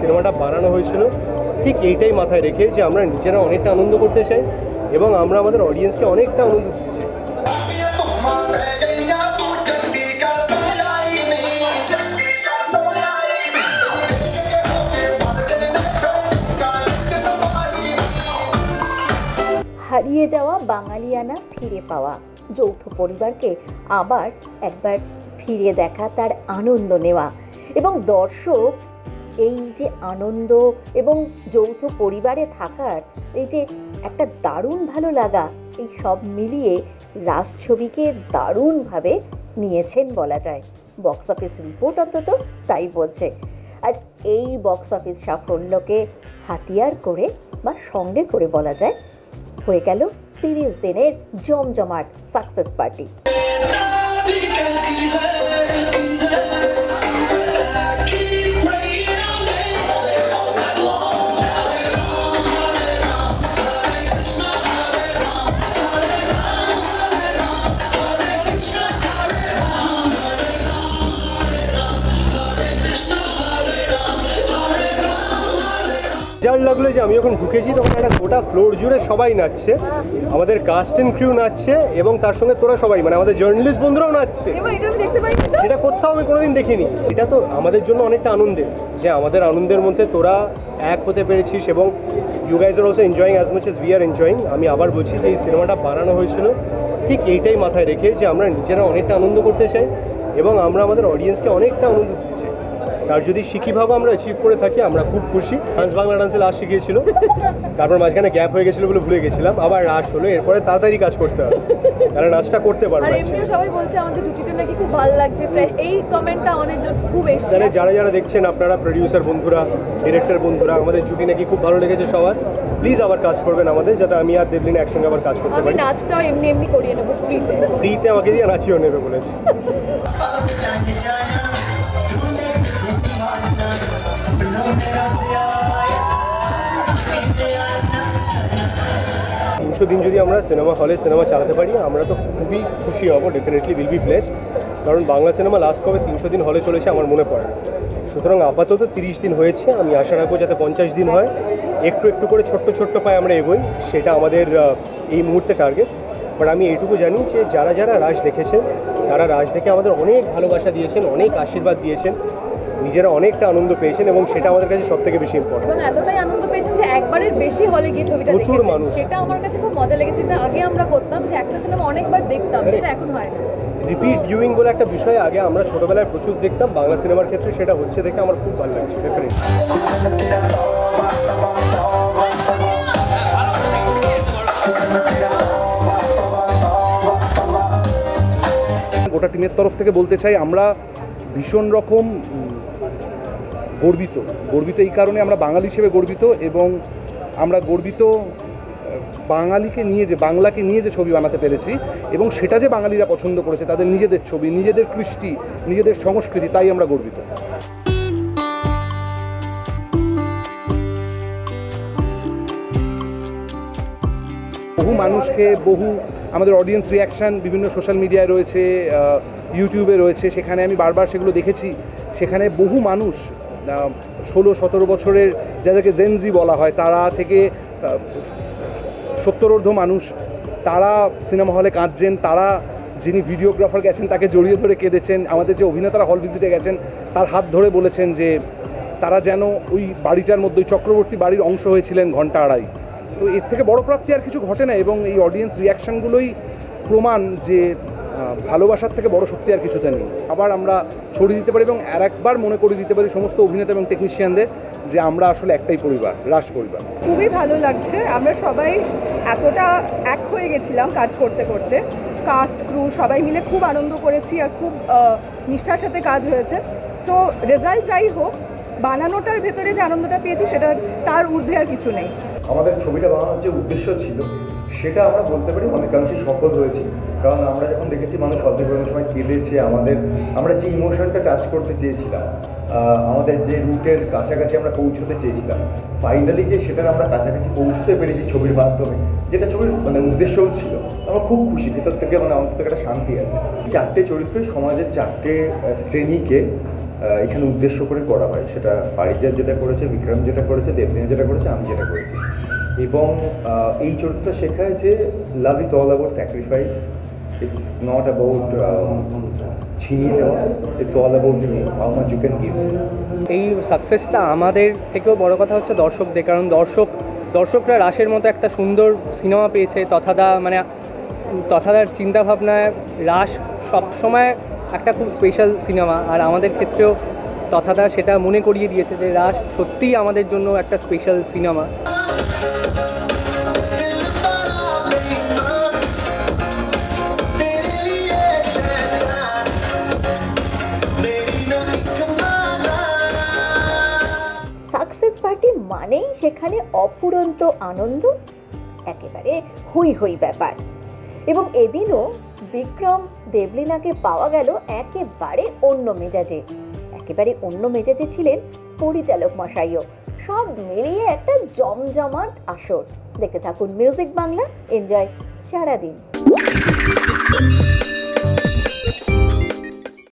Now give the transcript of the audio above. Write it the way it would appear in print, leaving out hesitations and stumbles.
সিনেমাটা বানানো হয়েছিল ঠিক এইটাই মাথায় রেখে যে আমরা নিজেরা অনেকটা আনন্দ করতে চাই এবং আমরা আমাদের অডিয়েন্সকে অনেকটা আনন্দ দিতে চাই। হারিয়ে যাওয়া বাঙালিয়ানা ফিরে পাওয়া, যৌথ পরিবারকে আবার একবার ফিরে দেখা, তার আনন্দ নেওয়া এবং দর্শক এই যে আনন্দ এবং যৌথ পরিবারে থাকার এই যে একটা দারুণ ভালো লাগা, এই সব মিলিয়ে রাজ ছবিকে দারুণভাবে নিয়েছেন বলা যায়। বক্স অফিস রিপোর্ট অন্তত তাই বলছে। আর এই বক্স অফিস সাফল্যকে হাতিয়ার করে বা সঙ্গে করে বলা যায় হয়ে গেল 30 দিনের জমজমাট সাকসেস পার্টি। যার লাগলো যে আমি যখন ঢুকেছি তখন একটা গোটা ফ্লোর জুড়ে সবাই নাচছে, আমাদের কাস্ট এন্ড ক্রিউ নাচছে এবং তার সঙ্গে তোরা সবাই মানে আমাদের জার্নালিস্ট বন্ধুরাও নাচছে। সেটা কোথাও আমি কোনোদিন দেখিনি। এটা তো আমাদের জন্য অনেকটা আনন্দের যে আমাদের আনন্দের মধ্যে তোরা এক হতে পেরেছিস এবং you guys are also enjoying as much as we are enjoying. আমি আবার বলছি যে এই সিনেমাটা বানানো হয়েছিল ঠিক এইটাই মাথায় রেখে যে আমরা নিজেরা অনেকটা আনন্দ করতে চাই এবং আমরা আমাদের অডিয়েন্সকে অনেকটা আনন্দ দিতে চাই। তার যদি শিখিভাবে আমরা অ্যাচিভ করে থাকি আমরা খুব খুশি। ডান্স বাংলা ডান্সে লাস্ট শিখিয়েছিল, তারপর মাঝখানে গ্যাপ হয়ে গেছিলো বলে ভুলে গেছিলাম, আবার রাশ হলো, এরপরে তাড়াতাড়ি কাজ করতে হবে তাহলে নাচটা করতে পারবো। আর এমনিও সবাই বলছে আমাদের জুটিটা নাকি খুব ভালো লাগছে, এই কমেন্টটা আমাদের জন্য খুব এসেছে। তাহলে যারা যারা দেখছেন আপনারা প্রোডিউসার বন্ধুরা, ডিরেক্টর বন্ধুরা, আমাদের জুটি নাকি খুব ভালো লেগেছে সবার, প্লিজ আবার কাজ করবেন আমাদের, যাতে আমি আর দেবলিন একসঙ্গে আবার কাজ করতে পারি। আমি নাচটাও এমনি এমনি করিয়ে নেবো ফ্রিতে আমাকে দিয়ে নাচিও নেবে বলেছি। 300 দিন যদি আমরা সিনেমা হলে সিনেমা চালাতে পারি আমরা তো খুবই খুশি হব, ডেফিনেটলি উইল বি ব্লেসড। কারণ বাংলা সিনেমা লাস্ট কবে 300 দিন হলে চলেছে আমার মনে পড়ে না। সুতরাং আপাতত 30 দিন হয়েছে, আমি আশা রাখবো যাতে 50 দিন হয়, একটু একটু করে ছোট্ট ছোট্ট পায়ে আমরা এগোই, সেটা আমাদের এই মুহূর্তে টার্গেট। বাট আমি এইটুকু জানি যে যারা যারা রাজ দেখেছেন তারা রাজ দেখে আমাদের অনেক ভালোবাসা দিয়েছেন, অনেক আশীর্বাদ দিয়েছেন, নিজেরা অনেকটা আনন্দ পেয়েছেন এবং সেটা আমাদের কাছে সবথেকে বেশি ইম্পর্টেন্ট। এবং এতটাই আনন্দ পেয়েছেন যে একবারের বেশি হলে গিয়ে ছবিটা দেখেছেন, সেটা আমার কাছে খুব মজা লেগেছে। যেটা আগে আমরা করতাম যে একটা সিনেমা অনেকবার দেখতাম, যেটা এখন হয় না। রিপিট ভিউইং বলে একটা বিষয় আগে আমরা ছোটবেলায় প্রচুর দেখতাম, বাংলা সিনেমার ক্ষেত্রে সেটা হচ্ছে দেখে আমার খুব ভালো লাগছে ডেফিনেটলি। গোটা টিমের তরফ থেকে বলতে চাই আমরা ভীষণ রকম গর্বিত এই কারণে আমরা বাঙালি হিসেবে গর্বিত এবং আমরা গর্বিত বাঙালিকে নিয়ে যে বাংলাকে নিয়ে যে ছবি বানাতে পেরেছি এবং সেটা যে বাঙালিরা পছন্দ করেছে, তাদের নিজেদের ছবি, নিজেদের কৃষ্টি, নিজেদের সংস্কৃতি, তাই আমরা গর্বিত। বহু মানুষকে আমাদের অডিয়েন্স রিয়াকশান বিভিন্ন সোশ্যাল মিডিয়ায় রয়েছে, ইউটিউবে রয়েছে, সেখানে আমি বারবার সেগুলো দেখেছি। সেখানে বহু মানুষ 16-17 বছরের যাদেরকে জেনজি বলা হয় তারা থেকে 70 মানুষ তারা সিনেমা হলে কাঁদছেন, তারা যিনি ভিডিওগ্রাফার গেছেন তাকে জড়িয়ে ধরে কেঁদেছেন, আমাদের যে অভিনেতারা হল ভিজিটে গেছেন তার হাত ধরে বলেছেন যে তারা যেন ওই বাড়িটার মধ্যে ওই চক্রবর্তী বাড়ির অংশ হয়েছিলেন ঘন্টা আড়াই। তো এর থেকে বড় প্রাপ্তি আর কিছু ঘটে না এবং এই অডিয়েন্স রিয়াকশানগুলোই প্রমাণ যে ভালোবাসার থেকে বড় শক্তি আর কিছুতে নেই। আবার আমরা ছড়িয়ে দিতে পারি এবং আর একবার মনে করে দিতে পারি সমস্ত অভিনেতা এবং টেকনিশিয়ানদের যে আমরা আসলে একটাই পরিবার, রাজ পরিবার। খুবই ভালো লাগছে, আমরা সবাই এতটা এক হয়ে গেছিলাম কাজ করতে করতে, কাস্ট ক্রু সবাই মিলে খুব আনন্দ করেছি আর খুব নিষ্ঠার সাথে কাজ হয়েছে। সো রেজাল্ট যাই হোক, বানানোটার ভেতরে যে আনন্দটা পেয়েছি সেটা তার ঊর্ধ্বে আর কিছু নেই। আমাদের ছবিটা বানানোর যে উদ্দেশ্য ছিল সেটা আমরা বলতে পারি অনেকাংশেই সফল হয়েছি। কারণ আমরা যখন দেখেছি মানুষ অল্প সময় কেঁদেছে, আমরা যে ইমোশনটা টাচ করতে চেয়েছিলাম, আমাদের যে রুটের কাছাকাছি আমরা পৌঁছতে চেয়েছিলাম, ফাইনালি যে সেটার আমরা কাছাকাছি পৌঁছতে পেরেছি ছবির মাধ্যমে, যেটা ছবির উদ্দেশ্যও ছিল, আমরা খুব খুশি। ভেতর থেকে অন্তত একটা শান্তি আছে। 4টে চরিত্রই সমাজের 4টে শ্রেণীকে এখানে উদ্দেশ্য করে করা হয়। সেটা পারিজাত যেটা করেছে, বিক্রম যেটা করেছে, দেবদিনা যেটা করেছে, আমি যেটা করেছি। এবং এই চরিত্রটা শেখায় যে love is all about sacrifice, it's not about ছিনিয়ে নেওয়া, it's all about how much you can give. এই সাকসেসটা আমাদের থেকেও বড় কথা হচ্ছে দর্শকদের, কারণ দর্শকরা রাসের মতো একটা সুন্দর সিনেমা পেয়েছে। তথাদার চিন্তাভাবনায় রাস সবসময় একটা খুব স্পেশাল সিনেমা, আর আমাদের ক্ষেত্রেও তথাদা সেটা মনে করিয়ে দিয়েছে যে রাস সত্যিই আমাদের জন্য একটা স্পেশাল সিনেমা। সাকসেস পার্টি মানেই সেখানে অফুরন্ত আনন্দ, একেবারে হই হই ব্যাপার। এবং এদিনও বিক্রম দেবলীনাকে পাওয়া গেল একেবারে অন্য মেজাজে ছিলেন পরিচালক মশাইও। সব মিলিয়ে একটা জমজমাট আসর। দেখতে থাকুন মিউজিক বাংলা, এনজয় সারাদিন।